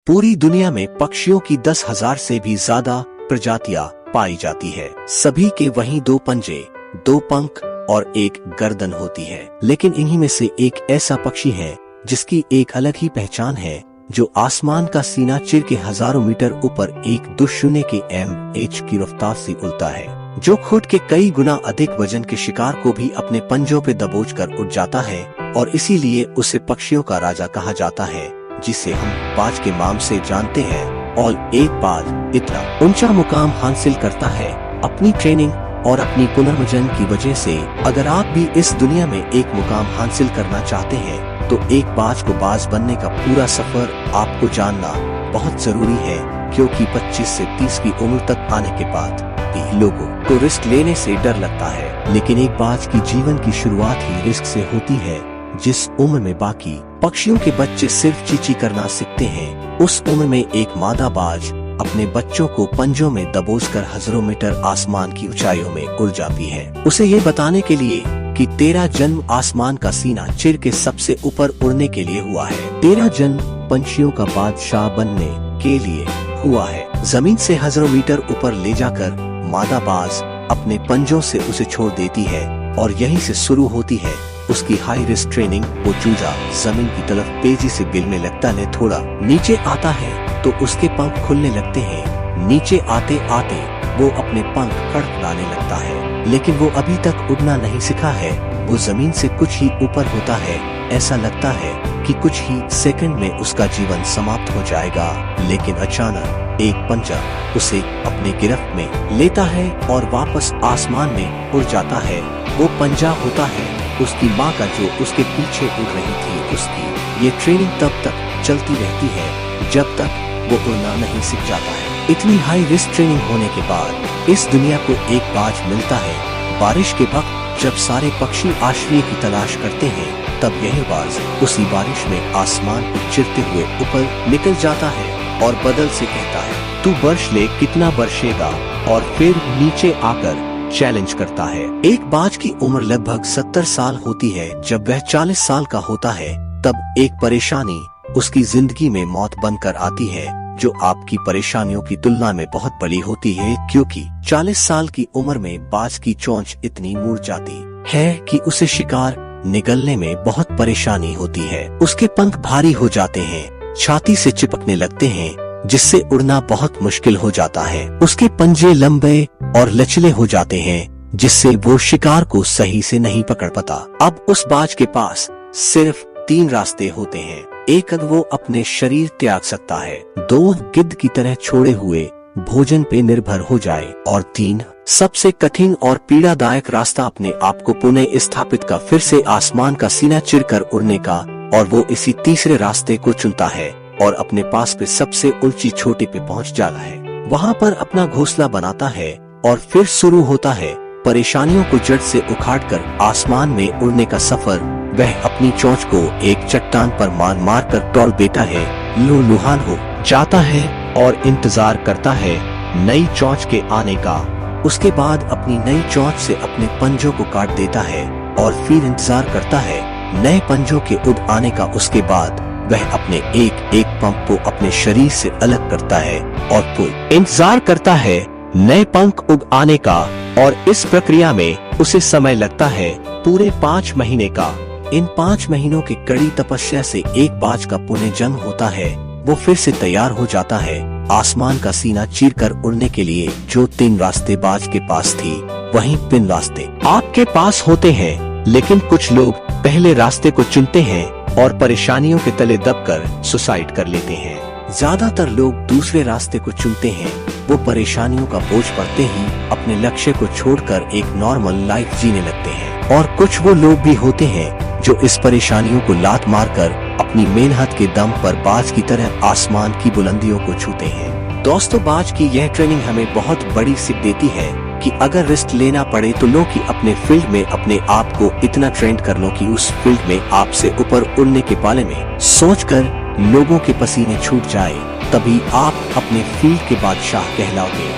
पूरी दुनिया में पक्षियों की 10,000 से भी ज्यादा प्रजातियां पाई जाती है। सभी के वहीं 2 पंजे, 2 पंख और एक गर्दन होती है। लेकिन इन्हीं में से एक ऐसा पक्षी है जिसकी एक अलग ही पहचान है, जो आसमान का सीना चिर के हजारों मीटर ऊपर एक दुश्मने के mh की रफ्तार से उड़ता है, जो खुद के कई गुना अधिक वजन के शिकार को भी अपने पंजों पे दबोच कर उड़ जाता है। और इसीलिए उसे पक्षियों का राजा कहा जाता है, जिसे हम बाज के नाम से जानते हैं। और एक बाज इतना ऊंचा मुकाम हासिल करता है अपनी ट्रेनिंग और अपनी पुनर्वजन की वजह से। अगर आप भी इस दुनिया में एक मुकाम हासिल करना चाहते हैं तो एक बाज को बाज बनने का पूरा सफर आपको जानना बहुत जरूरी है, क्योंकि 25 से 30 की उम्र तक आने के बाद भी लोगों को रिस्क लेने से डर लगता है। लेकिन एक बाज की जीवन की शुरुआत ही रिस्क से होती है। जिस उम्र में बाकी पक्षियों के बच्चे सिर्फ चींची करना सीखते हैं, उस उम्र में एक मादा बाज अपने बच्चों को पंजों में दबोचकर हजारों मीटर आसमान की ऊंचाइयों में उड़ जाती है, उसे ये बताने के लिए कि तेरा जन्म आसमान का सीना चिर के सबसे ऊपर उड़ने के लिए हुआ है। तेरा जन्म पंछियों का बादशाह बनने के लिए हुआ है। जमीन से हजारों मीटर ऊपर ले जाकर मादा बाज अपने पंजों से उसे छोड़ देती है और यहीं से शुरू होती है उसकी हाई रिस्क ट्रेनिंग। वो चूजा जमीन की तरफ तेजी से गिरने लगता है, थोड़ा नीचे आता है तो उसके पंख खुलने लगते हैं। नीचे आते आते वो अपने पंख फड़फड़ाने लगता है, लेकिन वो अभी तक उड़ना नहीं सीखा है। वो जमीन से कुछ ही ऊपर होता है। ऐसा लगता है कि कुछ ही सेकंड में उसका जीवन समाप्त हो जाएगा। लेकिन अचानक एक पंजा उसे अपने गिरफ्त में लेता है और वापस आसमान में उड़ जाता है। वो पंजा होता है उसकी माँ का, जो उसके पीछे उड़ रही थी। उसकी ये ट्रेनिंग तब तक चलती रहती है जब तक वो उड़ना नहीं सीख जाता है। इतनी हाई रिस्क ट्रेनिंग होने के बाद इस दुनिया को एक बाज मिलता है। बारिश के वक्त जब सारे पक्षी आश्रय की तलाश करते हैं, तब यही बाज उसी बारिश में आसमान को चिरते हुए ऊपर निकल जाता है और बदल से कहता है, तू बर्श ले, कितना बरसेगा। और फिर नीचे आकर चैलेंज करता है। एक बाज की उम्र लगभग 70 साल होती है। जब वह 40 साल का होता है, तब एक परेशानी उसकी जिंदगी में मौत बनकर आती है, जो आपकी परेशानियों की तुलना में बहुत बड़ी होती है, क्योंकि 40 साल की उम्र में बाज की चोंच इतनी मुड़ जाती है कि उसे शिकार निगलने में बहुत परेशानी होती है। उसके पंख भारी हो जाते हैं, छाती से चिपकने लगते हैं, जिससे उड़ना बहुत मुश्किल हो जाता है। उसके पंजे लंबे और लचले हो जाते हैं, जिससे वो शिकार को सही से नहीं पकड़ पाता। अब उस बाज के पास सिर्फ 3 रास्ते होते हैं। एक, वो अपने शरीर त्याग सकता है। 2, गिद्ध की तरह छोड़े हुए भोजन पे निर्भर हो जाए। और 3, सबसे कठिन और पीड़ादायक रास्ता अपने आप को पुनः स्थापित का, फिर से आसमान का सीना चिरकर उड़ने का। और वो इसी तीसरे रास्ते को चुनता है और अपने पास पे सबसे ऊंची चोटी पे पहुंच जाता है। वहां पर अपना घोंसला बनाता है और फिर शुरू होता है परेशानियों को जड़ से उखाड़कर आसमान में उड़ने का सफर। वह अपनी चोंच को एक चट्टान पर मार मार कर तोड़ देता है, लूलुहान हो जाता है और इंतजार करता है नई चोंच के आने का। उसके बाद अपनी नई चोंच से अपने पंजों को काट देता है और फिर इंतजार करता है नए पंजों के उड़ आने का। उसके बाद वह अपने एक एक पंख को अपने शरीर से अलग करता है और फिर इंतजार करता है नए पंख उग आने का। और इस प्रक्रिया में उसे समय लगता है पूरे 5 महीने का। इन 5 महीनों की कड़ी तपस्या से एक बाज का पुनः जन्म होता है। वो फिर से तैयार हो जाता है आसमान का सीना चीरकर उड़ने के लिए। जो 3 रास्ते बाज के पास थी, वहीं 3 रास्ते आपके पास होते हैं। लेकिन कुछ लोग पहले रास्ते को चुनते हैं और परेशानियों के तले दबकर सुसाइड कर लेते हैं। ज्यादातर लोग दूसरे रास्ते को चुनते हैं। वो परेशानियों का बोझ पड़ते ही अपने लक्ष्य को छोड़कर एक नॉर्मल लाइफ जीने लगते हैं। और कुछ वो लोग भी होते हैं जो इस परेशानियों को लात मारकर अपनी मेहनत के दम पर बाज की तरह आसमान की बुलंदियों को छूते हैं। दोस्तों, बाज की यह ट्रेनिंग हमें बहुत बड़ी सीख देती है कि अगर रिस्क लेना पड़े तो लो कि अपने फील्ड में अपने आप को इतना ट्रेंड कर लो कि उस फील्ड में आपसे ऊपर उड़ने के बारे में सोचकर लोगों के पसीने छूट जाए। तभी आप अपने फील्ड के बादशाह कहलाओगे।